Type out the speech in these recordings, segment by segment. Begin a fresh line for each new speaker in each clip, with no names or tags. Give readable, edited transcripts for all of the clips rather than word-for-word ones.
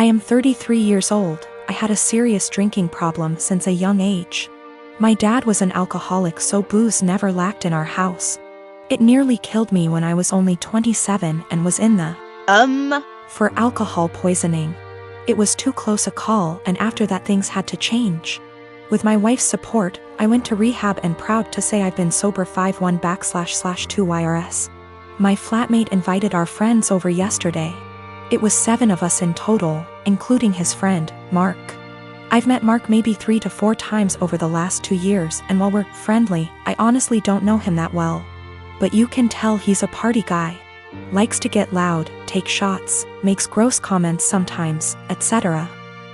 I am 33 years old. I had a serious drinking problem since a young age. My dad was an alcoholic, so booze never lacked in our house. It nearly killed me when I was only 27 and was in the for alcohol poisoning. It was too close a call, and after that things had to change. With my wife's support, I went to rehab and proud to say I've been sober 51//2 YRS. My flatmate invited our friends over yesterday. It was 7 of us in total, including his friend, Mark. I've met Mark maybe 3 to 4 times over the last 2 years, and while we're friendly, I honestly don't know him that well. But you can tell he's a party guy. Likes to get loud, take shots, makes gross comments sometimes, etc.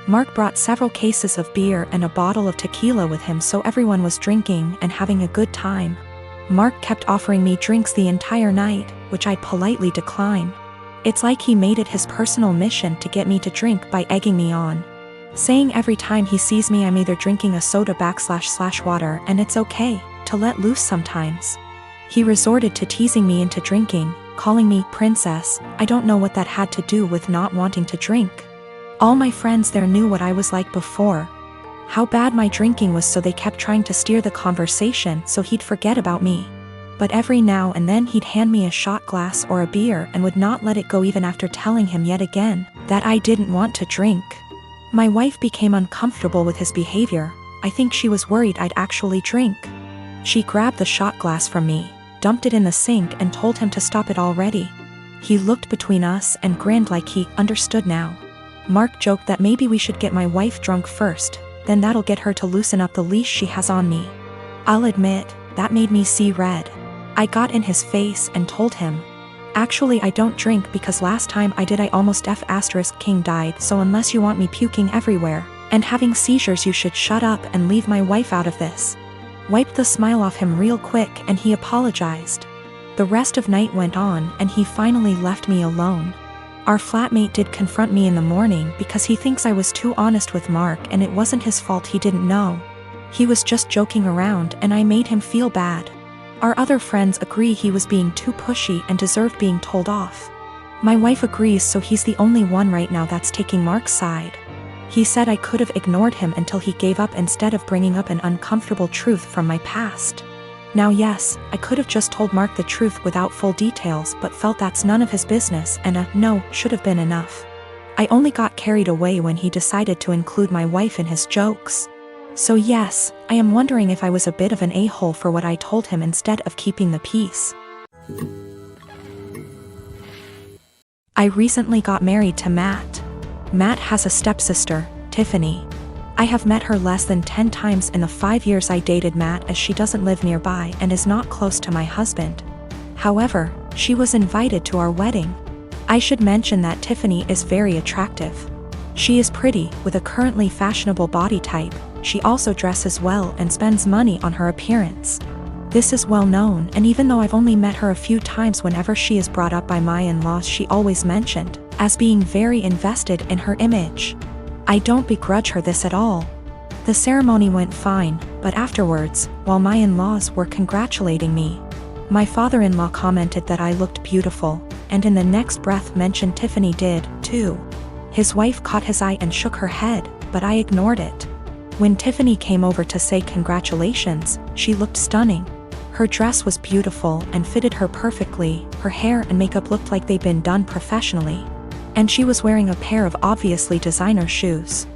Mark brought several cases of beer and a bottle of tequila with him, so everyone was drinking and having a good time. Mark kept offering me drinks the entire night, which I'd politely decline. It's like he made it his personal mission to get me to drink by egging me on. Saying every time he sees me I'm either drinking a soda//water and it's okay to let loose sometimes. He resorted to teasing me into drinking, calling me princess. I don't know what that had to do with not wanting to drink. All my friends there knew what I was like before, how bad my drinking was, so they kept trying to steer the conversation so he'd forget about me. But every now and then he'd hand me a shot glass or a beer and would not let it go even after telling him yet again that I didn't want to drink. My wife became uncomfortable with his behavior. I think she was worried I'd actually drink. She grabbed the shot glass from me, dumped it in the sink, and told him to stop it already. He looked between us and grinned like he understood now. Mark joked that maybe we should get my wife drunk first, then that'll get her to loosen up the leash she has on me. I'll admit, that made me see red. I got in his face and told him, actually I don't drink because last time I did I almost King died, so unless you want me puking everywhere and having seizures you should shut up and leave my wife out of this. Wiped the smile off him real quick and he apologized. The rest of night went on and he finally left me alone. Our flatmate did confront me in the morning because he thinks I was too honest with Mark, and it wasn't his fault, he didn't know. He was just joking around and I made him feel bad. Our other friends agree he was being too pushy and deserved being told off. My wife agrees, so he's the only one right now that's taking Mark's side. He said I could have ignored him until he gave up instead of bringing up an uncomfortable truth from my past. Now yes, I could have just told Mark the truth without full details, but felt that's none of his business and a no should have been enough. I only got carried away when he decided to include my wife in his jokes. So yes, I am wondering if I was a bit of an a-hole for what I told him instead of keeping the peace. I recently got married to Matt. Matt has a stepsister, Tiffany. I have met her less than 10 times in the 5 years I dated Matt, as she doesn't live nearby and is not close to my husband. However, she was invited to our wedding. I should mention that Tiffany is very attractive. She is pretty, with a currently fashionable body type. She also dresses well and spends money on her appearance. This is well known, and even though I've only met her a few times, whenever she is brought up by my in-laws she always mentioned as being very invested in her image. I don't begrudge her this at all. The ceremony went fine, but afterwards, while my in-laws were congratulating me, my father-in-law commented that I looked beautiful, and in the next breath mentioned Tiffany did, too. His wife caught his eye and shook her head, but I ignored it. When Tiffany came over to say congratulations, she looked stunning. Her dress was beautiful and fitted her perfectly, her hair and makeup looked like they'd been done professionally. And she was wearing a pair of obviously designer shoes.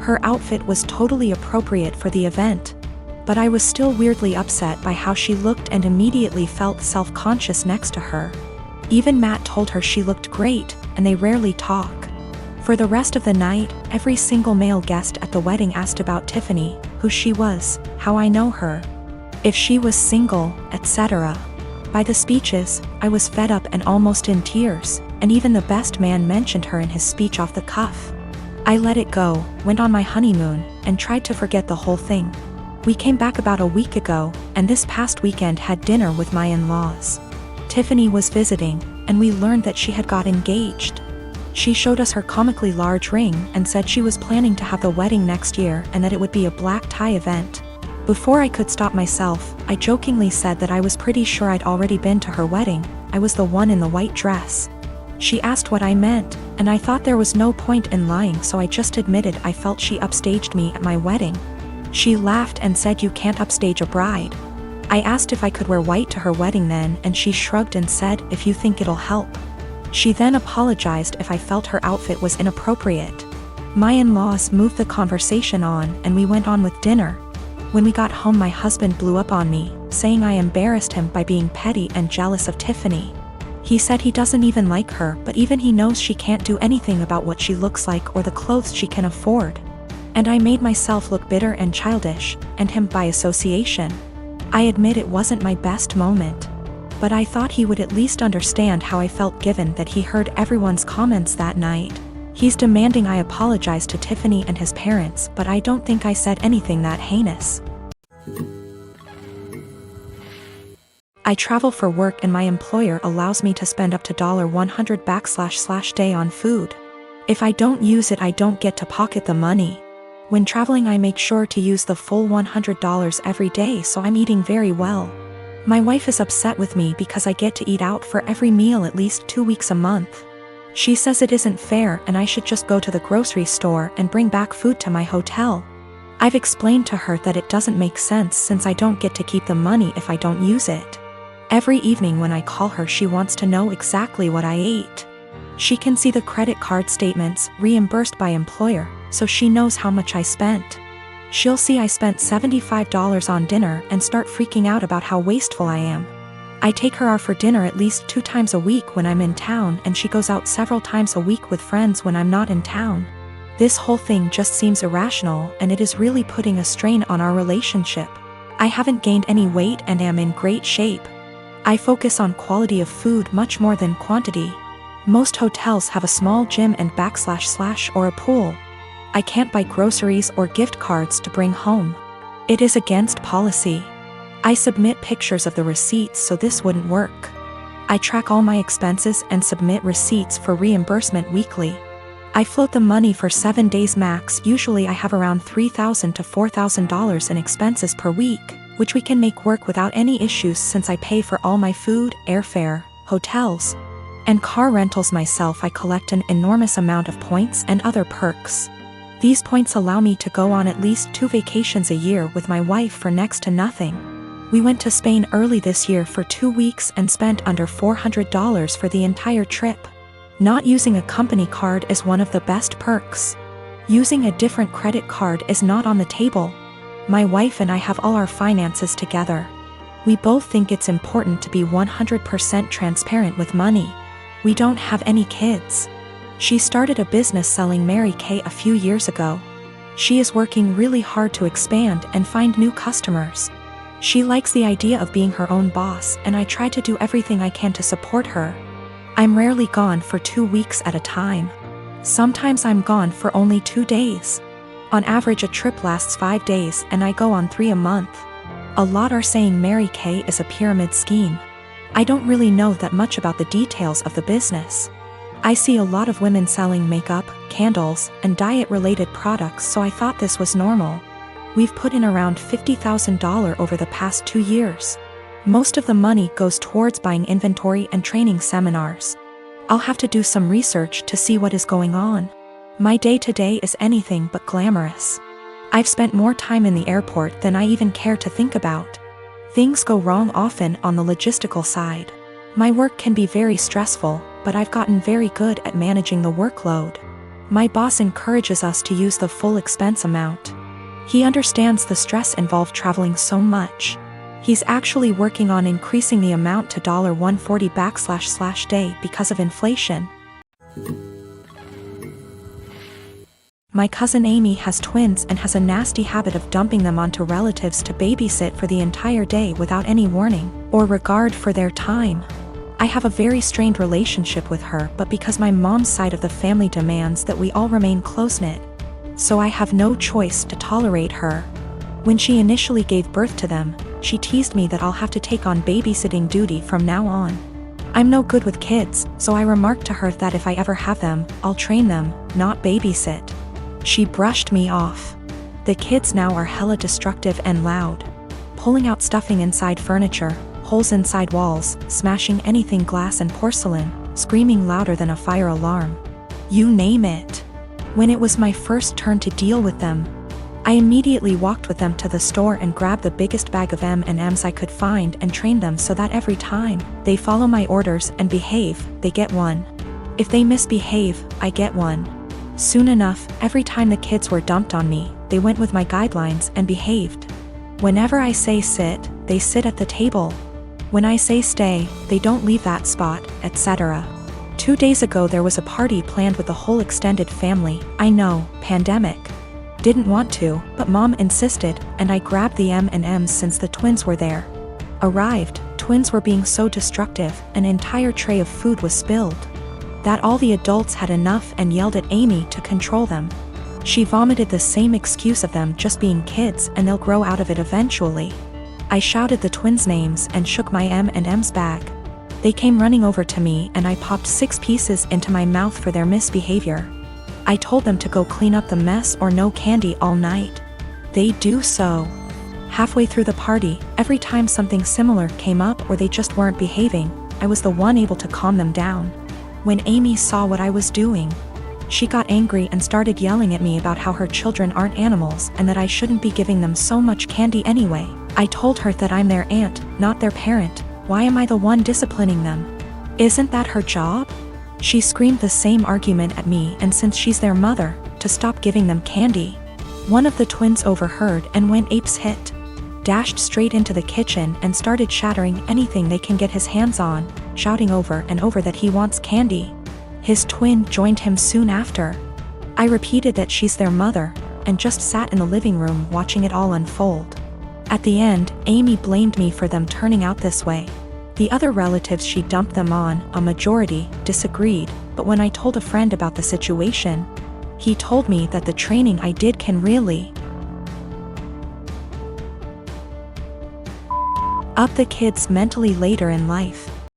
Her outfit was totally appropriate for the event. But I was still weirdly upset by how she looked and immediately felt self-conscious next to her. Even Matt told her she looked great, and they rarely talk. For the rest of the night, every single male guest at the wedding asked about Tiffany, who she was, how I know her, if she was single, etc. By the speeches, I was fed up and almost in tears, and even the best man mentioned her in his speech off the cuff. I let it go, went on my honeymoon, and tried to forget the whole thing. We came back about a week ago, and this past weekend had dinner with my in-laws. Tiffany was visiting, and we learned that she had got engaged. She showed us her comically large ring and said she was planning to have the wedding next year and that it would be a black tie event. Before I could stop myself, I jokingly said that I was pretty sure I'd already been to her wedding. I was the one in the white dress. She asked what I meant, and I thought there was no point in lying, so I just admitted I felt she upstaged me at my wedding. She laughed and said, "You can't upstage a bride." I asked if I could wear white to her wedding then, and she shrugged and said, "If you think it'll help." She then apologized if I felt her outfit was inappropriate. My in-laws moved the conversation on, and we went on with dinner. When we got home, my husband blew up on me, saying I embarrassed him by being petty and jealous of Tiffany. He said he doesn't even like her, but even he knows she can't do anything about what she looks like or the clothes she can afford. And I made myself look bitter and childish, and him by association. I admit it wasn't my best moment, but I thought he would at least understand how I felt given that he heard everyone's comments that night. He's demanding I apologize to Tiffany and his parents, but I don't think I said anything that heinous. I travel for work and my employer allows me to spend up to $100 / day on food. If I don't use it, I don't get to pocket the money. When traveling, I make sure to use the full $100 every day, so I'm eating very well. My wife is upset with me because I get to eat out for every meal at least 2 weeks a month. She says it isn't fair and I should just go to the grocery store and bring back food to my hotel. I've explained to her that it doesn't make sense since I don't get to keep the money if I don't use it. Every evening when I call her, she wants to know exactly what I ate. She can see the credit card statements reimbursed by employer, so she knows how much I spent. She'll see I spent $75 on dinner and start freaking out about how wasteful I am. I take her out for dinner at least 2 times a week when I'm in town, and she goes out several times a week with friends when I'm not in town. This whole thing just seems irrational, and it is really putting a strain on our relationship. I haven't gained any weight and am in great shape. I focus on quality of food much more than quantity. Most hotels have a small gym and / or a pool. I can't buy groceries or gift cards to bring home. It is against policy. I submit pictures of the receipts, so this wouldn't work. I track all my expenses and submit receipts for reimbursement weekly. I float the money for 7 days max. Usually I have around $3,000 to $4,000 in expenses per week, which we can make work without any issues since I pay for all my food, airfare, hotels, and car rentals myself. I collect an enormous amount of points and other perks. These points allow me to go on at least 2 vacations a year with my wife for next to nothing. We went to Spain early this year for 2 weeks and spent under $400 for the entire trip. Not using a company card is one of the best perks. Using a different credit card is not on the table. My wife and I have all our finances together. We both think it's important to be 100% transparent with money. We don't have any kids. She started a business selling Mary Kay a few years ago. She is working really hard to expand and find new customers. She likes the idea of being her own boss, and I try to do everything I can to support her. I'm rarely gone for 2 weeks at a time. Sometimes I'm gone for only 2 days. On average, a trip lasts 5 days, and I go on 3 a month. A lot are saying Mary Kay is a pyramid scheme. I don't really know that much about the details of the business. I see a lot of women selling makeup, candles, and diet-related products, so I thought this was normal. We've put in around $50,000 over the past 2 years. Most of the money goes towards buying inventory and training seminars. I'll have to do some research to see what is going on. My day-to-day is anything but glamorous. I've spent more time in the airport than I even care to think about. Things go wrong often on the logistical side. My work can be very stressful, but I've gotten very good at managing the workload. My boss encourages us to use the full expense amount. He understands the stress involved traveling so much. He's actually working on increasing the amount to $140 / day because of inflation. My cousin Amy has twins and has a nasty habit of dumping them onto relatives to babysit for the entire day without any warning or regard for their time. I have a very strained relationship with her, but because my mom's side of the family demands that we all remain close-knit, so I have no choice to tolerate her. When she initially gave birth to them, she teased me that I'll have to take on babysitting duty from now on. I'm no good with kids, so I remarked to her that if I ever have them, I'll train them, not babysit. She brushed me off. The kids now are hella destructive and loud, pulling out stuffing inside furniture, holes inside walls, smashing anything glass and porcelain, screaming louder than a fire alarm. You name it. When it was my first turn to deal with them, I immediately walked with them to the store and grabbed the biggest bag of M&Ms I could find and trained them so that every time they follow my orders and behave, they get one. If they misbehave, I get one. Soon enough, every time the kids were dumped on me, they went with my guidelines and behaved. Whenever I say sit, they sit at the table. When I say stay, they don't leave that spot, etc. 2 days ago there was a party planned with the whole extended family. I know, pandemic. Didn't want to, but mom insisted, and I grabbed the M&Ms since the twins were there. Arrived, twins were being so destructive, an entire tray of food was spilled. That all the adults had enough and yelled at Amy to control them. She vomited the same excuse of them just being kids and they'll grow out of it eventually. I shouted the twins' names and shook my M&Ms bag. They came running over to me and I popped 6 pieces into my mouth for their misbehavior. I told them to go clean up the mess or no candy all night. They do so. Halfway through the party, every time something similar came up or they just weren't behaving, I was the one able to calm them down. When Amy saw what I was doing, she got angry and started yelling at me about how her children aren't animals and that I shouldn't be giving them so much candy anyway. I told her that I'm their aunt, not their parent. Why am I the one disciplining them? Isn't that her job? She screamed the same argument at me, and since she's their mother, to stop giving them candy. One of the twins overheard and went apes hit. Dashed straight into the kitchen and started shattering anything they can get his hands on, shouting over and over that he wants candy. His twin joined him soon after. I repeated that she's their mother, and just sat in the living room watching it all unfold. At the end, Amy blamed me for them turning out this way. The other relatives she dumped them on, a majority, disagreed, but when I told a friend about the situation, he told me that the training I did can really up the kids mentally later in life.